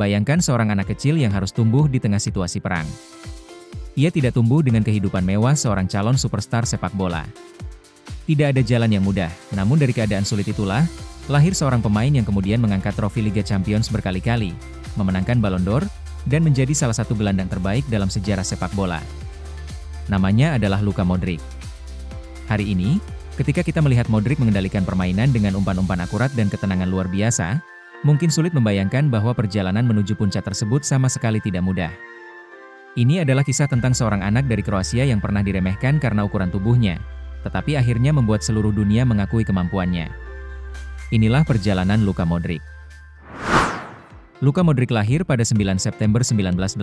Bayangkan seorang anak kecil yang harus tumbuh di tengah situasi perang. Ia tidak tumbuh dengan kehidupan mewah seorang calon superstar sepak bola. Tidak ada jalan yang mudah, namun dari keadaan sulit itulah, lahir seorang pemain yang kemudian mengangkat trofi Liga Champions berkali-kali, memenangkan Ballon d'Or, dan menjadi salah satu gelandang terbaik dalam sejarah sepak bola. Namanya adalah Luka Modric. Hari ini, ketika kita melihat Modric mengendalikan permainan dengan umpan-umpan akurat dan ketenangan luar biasa, mungkin sulit membayangkan bahwa perjalanan menuju puncak tersebut sama sekali tidak mudah. Ini adalah kisah tentang seorang anak dari Kroasia yang pernah diremehkan karena ukuran tubuhnya, tetapi akhirnya membuat seluruh dunia mengakui kemampuannya. Inilah perjalanan Luka Modric. Luka Modric lahir pada 9 September 1985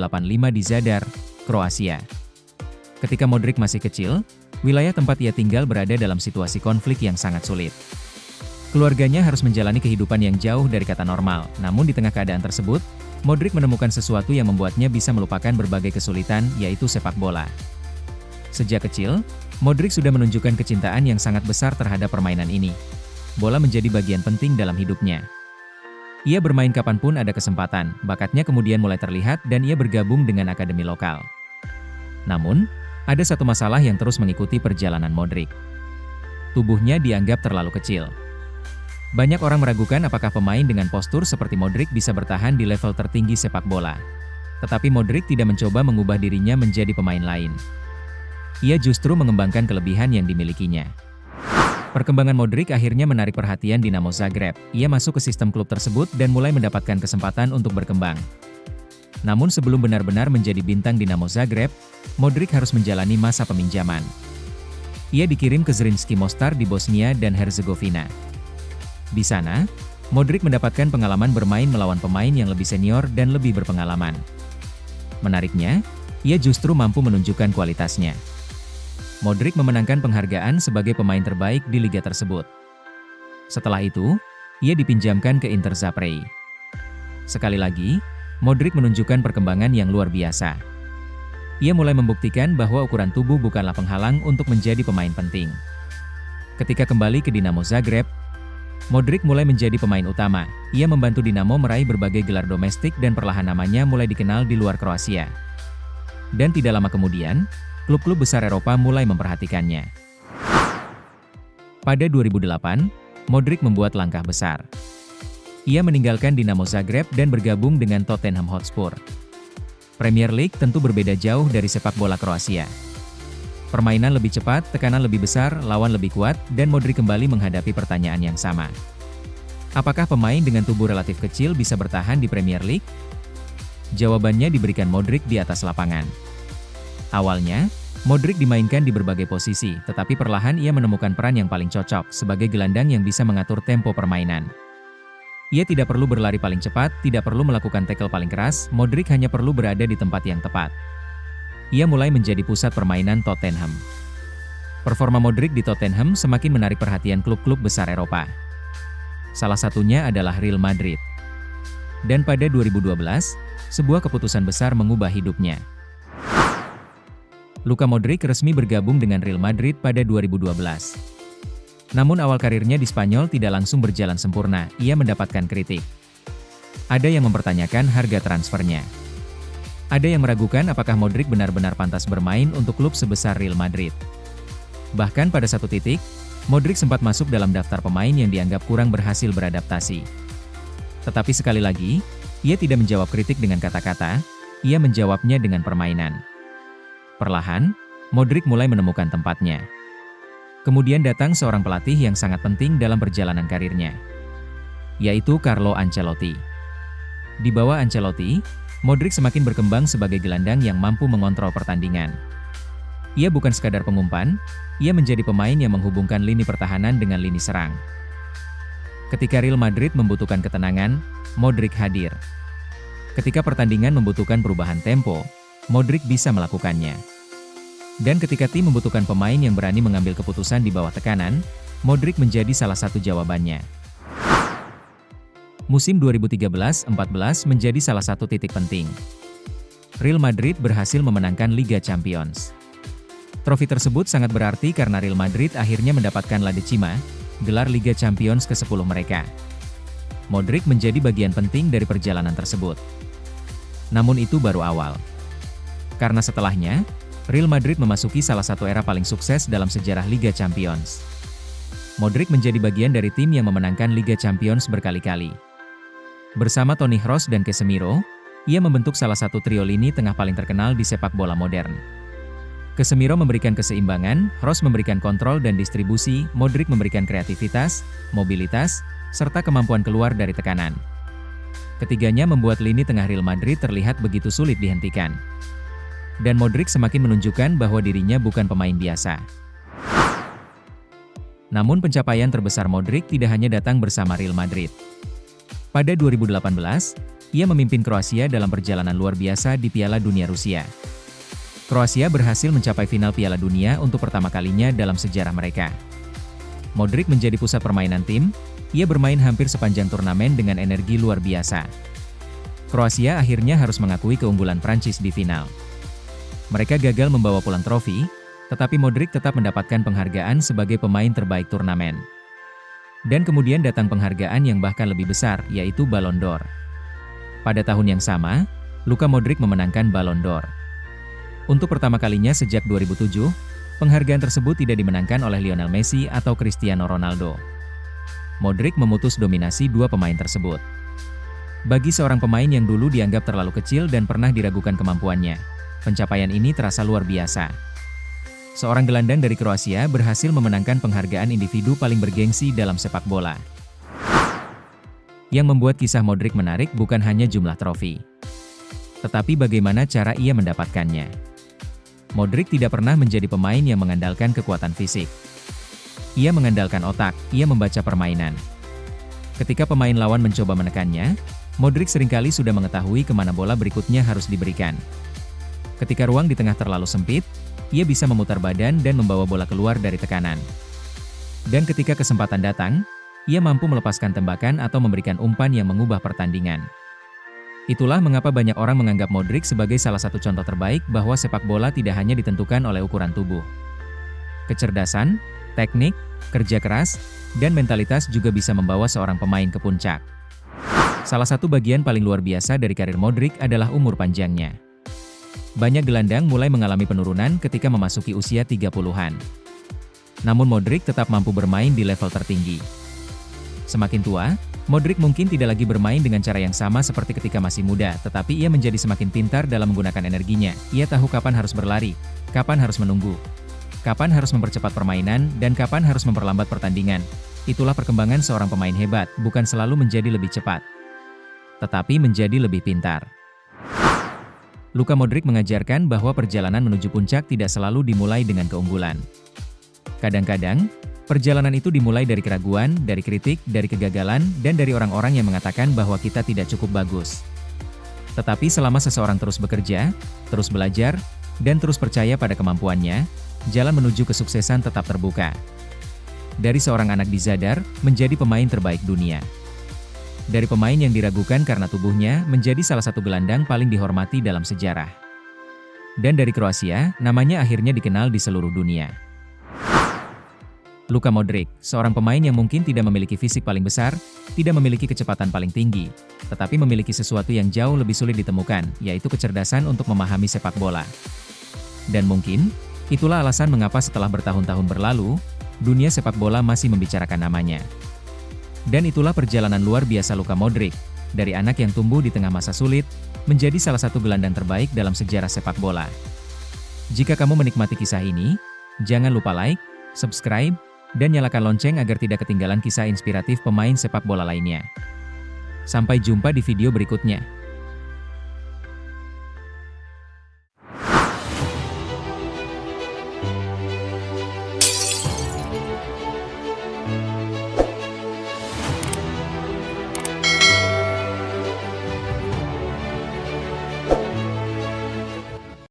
di Zadar, Kroasia. Ketika Modric masih kecil, wilayah tempat ia tinggal berada dalam situasi konflik yang sangat sulit. Keluarganya harus menjalani kehidupan yang jauh dari kata normal, namun di tengah keadaan tersebut, Modric menemukan sesuatu yang membuatnya bisa melupakan berbagai kesulitan, yaitu sepak bola. Sejak kecil, Modric sudah menunjukkan kecintaan yang sangat besar terhadap permainan ini. Bola menjadi bagian penting dalam hidupnya. Ia bermain kapanpun ada kesempatan, bakatnya kemudian mulai terlihat dan ia bergabung dengan akademi lokal. Namun, ada satu masalah yang terus mengikuti perjalanan Modric. Tubuhnya dianggap terlalu kecil. Banyak orang meragukan apakah pemain dengan postur seperti Modric bisa bertahan di level tertinggi sepak bola. Tetapi Modric tidak mencoba mengubah dirinya menjadi pemain lain. Ia justru mengembangkan kelebihan yang dimilikinya. Perkembangan Modric akhirnya menarik perhatian Dinamo Zagreb. Ia masuk ke sistem klub tersebut dan mulai mendapatkan kesempatan untuk berkembang. Namun sebelum benar-benar menjadi bintang Dinamo Zagreb, Modric harus menjalani masa peminjaman. Ia dikirim ke Zrinjski Mostar di Bosnia dan Herzegovina. Di sana, Modric mendapatkan pengalaman bermain melawan pemain yang lebih senior dan lebih berpengalaman. Menariknya, ia justru mampu menunjukkan kualitasnya. Modric memenangkan penghargaan sebagai pemain terbaik di liga tersebut. Setelah itu, ia dipinjamkan ke Inter Zaprei. Sekali lagi, Modric menunjukkan perkembangan yang luar biasa. Ia mulai membuktikan bahwa ukuran tubuh bukanlah penghalang untuk menjadi pemain penting. Ketika kembali ke Dinamo Zagreb, Modric mulai menjadi pemain utama. Ia membantu Dinamo meraih berbagai gelar domestik dan perlahan namanya mulai dikenal di luar Kroasia. Dan tidak lama kemudian, klub-klub besar Eropa mulai memperhatikannya. Pada 2008, Modric membuat langkah besar. Ia meninggalkan Dinamo Zagreb dan bergabung dengan Tottenham Hotspur. Premier League tentu berbeda jauh dari sepak bola Kroasia. Permainan lebih cepat, tekanan lebih besar, lawan lebih kuat, dan Modric kembali menghadapi pertanyaan yang sama. Apakah pemain dengan tubuh relatif kecil bisa bertahan di Premier League? Jawabannya diberikan Modric di atas lapangan. Awalnya, Modric dimainkan di berbagai posisi, tetapi perlahan ia menemukan peran yang paling cocok sebagai gelandang yang bisa mengatur tempo permainan. Ia tidak perlu berlari paling cepat, tidak perlu melakukan tackle paling keras, Modric hanya perlu berada di tempat yang tepat. Ia mulai menjadi pusat permainan Tottenham. Performa Modric di Tottenham semakin menarik perhatian klub-klub besar Eropa. Salah satunya adalah Real Madrid. Dan pada 2012, sebuah keputusan besar mengubah hidupnya. Luka Modric resmi bergabung dengan Real Madrid pada 2012. Namun awal karirnya di Spanyol tidak langsung berjalan sempurna, ia mendapatkan kritik. Ada yang mempertanyakan harga transfernya. Ada yang meragukan apakah Modric benar-benar pantas bermain untuk klub sebesar Real Madrid. Bahkan pada satu titik, Modric sempat masuk dalam daftar pemain yang dianggap kurang berhasil beradaptasi. Tetapi sekali lagi, ia tidak menjawab kritik dengan kata-kata, ia menjawabnya dengan permainan. Perlahan, Modric mulai menemukan tempatnya. Kemudian datang seorang pelatih yang sangat penting dalam perjalanan karirnya, yaitu Carlo Ancelotti. Di bawah Ancelotti, Modric semakin berkembang sebagai gelandang yang mampu mengontrol pertandingan. Ia bukan sekadar pengumpan, ia menjadi pemain yang menghubungkan lini pertahanan dengan lini serang. Ketika Real Madrid membutuhkan ketenangan, Modric hadir. Ketika pertandingan membutuhkan perubahan tempo, Modric bisa melakukannya. Dan ketika tim membutuhkan pemain yang berani mengambil keputusan di bawah tekanan, Modric menjadi salah satu jawabannya. Musim 2013-14 menjadi salah satu titik penting. Real Madrid berhasil memenangkan Liga Champions. Trofi tersebut sangat berarti karena Real Madrid akhirnya mendapatkan La Decima, gelar Liga Champions ke-10 mereka. Modric menjadi bagian penting dari perjalanan tersebut. Namun itu baru awal. Karena setelahnya, Real Madrid memasuki salah satu era paling sukses dalam sejarah Liga Champions. Modric menjadi bagian dari tim yang memenangkan Liga Champions berkali-kali. Bersama Toni Kroos dan Casemiro, ia membentuk salah satu trio lini tengah paling terkenal di sepak bola modern. Casemiro memberikan keseimbangan, Kroos memberikan kontrol dan distribusi, Modric memberikan kreativitas, mobilitas, serta kemampuan keluar dari tekanan. Ketiganya membuat lini tengah Real Madrid terlihat begitu sulit dihentikan. Dan Modric semakin menunjukkan bahwa dirinya bukan pemain biasa. Namun pencapaian terbesar Modric tidak hanya datang bersama Real Madrid. Pada 2018, ia memimpin Kroasia dalam perjalanan luar biasa di Piala Dunia Rusia. Kroasia berhasil mencapai final Piala Dunia untuk pertama kalinya dalam sejarah mereka. Modric menjadi pusat permainan tim, ia bermain hampir sepanjang turnamen dengan energi luar biasa. Kroasia akhirnya harus mengakui keunggulan Prancis di final. Mereka gagal membawa pulang trofi, tetapi Modric tetap mendapatkan penghargaan sebagai pemain terbaik turnamen. Dan kemudian datang penghargaan yang bahkan lebih besar, yaitu Ballon d'Or. Pada tahun yang sama, Luka Modric memenangkan Ballon d'Or. Untuk pertama kalinya sejak 2007, penghargaan tersebut tidak dimenangkan oleh Lionel Messi atau Cristiano Ronaldo. Modric memutus dominasi dua pemain tersebut. Bagi seorang pemain yang dulu dianggap terlalu kecil dan pernah diragukan kemampuannya, pencapaian ini terasa luar biasa. Seorang gelandang dari Kroasia berhasil memenangkan penghargaan individu paling bergengsi dalam sepak bola. Yang membuat kisah Modric menarik bukan hanya jumlah trofi, tetapi bagaimana cara ia mendapatkannya. Modric tidak pernah menjadi pemain yang mengandalkan kekuatan fisik. Ia mengandalkan otak, ia membaca permainan. Ketika pemain lawan mencoba menekannya, Modric seringkali sudah mengetahui kemana bola berikutnya harus diberikan. Ketika ruang di tengah terlalu sempit, ia bisa memutar badan dan membawa bola keluar dari tekanan. Dan ketika kesempatan datang, ia mampu melepaskan tembakan atau memberikan umpan yang mengubah pertandingan. Itulah mengapa banyak orang menganggap Modric sebagai salah satu contoh terbaik bahwa sepak bola tidak hanya ditentukan oleh ukuran tubuh. Kecerdasan, teknik, kerja keras, dan mentalitas juga bisa membawa seorang pemain ke puncak. Salah satu bagian paling luar biasa dari karir Modric adalah umur panjangnya. Banyak gelandang mulai mengalami penurunan ketika memasuki usia 30-an. Namun Modric tetap mampu bermain di level tertinggi. Semakin tua, Modric mungkin tidak lagi bermain dengan cara yang sama seperti ketika masih muda, tetapi ia menjadi semakin pintar dalam menggunakan energinya. Ia tahu kapan harus berlari, kapan harus menunggu, kapan harus mempercepat permainan, dan kapan harus memperlambat pertandingan. Itulah perkembangan seorang pemain hebat, bukan selalu menjadi lebih cepat, tetapi menjadi lebih pintar. Luka Modric mengajarkan bahwa perjalanan menuju puncak tidak selalu dimulai dengan keunggulan. Kadang-kadang, perjalanan itu dimulai dari keraguan, dari kritik, dari kegagalan, dan dari orang-orang yang mengatakan bahwa kita tidak cukup bagus. Tetapi selama seseorang terus bekerja, terus belajar, dan terus percaya pada kemampuannya, jalan menuju kesuksesan tetap terbuka. Dari seorang anak di Zadar, menjadi pemain terbaik dunia. Dari pemain yang diragukan karena tubuhnya, menjadi salah satu gelandang paling dihormati dalam sejarah. Dan dari Kroasia, namanya akhirnya dikenal di seluruh dunia. Luka Modric, seorang pemain yang mungkin tidak memiliki fisik paling besar, tidak memiliki kecepatan paling tinggi, tetapi memiliki sesuatu yang jauh lebih sulit ditemukan, yaitu kecerdasan untuk memahami sepak bola. Dan mungkin, itulah alasan mengapa setelah bertahun-tahun berlalu, dunia sepak bola masih membicarakan namanya. Dan itulah perjalanan luar biasa Luka Modric, dari anak yang tumbuh di tengah masa sulit, menjadi salah satu gelandang terbaik dalam sejarah sepak bola. Jika kamu menikmati kisah ini, jangan lupa like, subscribe, dan nyalakan lonceng agar tidak ketinggalan kisah inspiratif pemain sepak bola lainnya. Sampai jumpa di video berikutnya.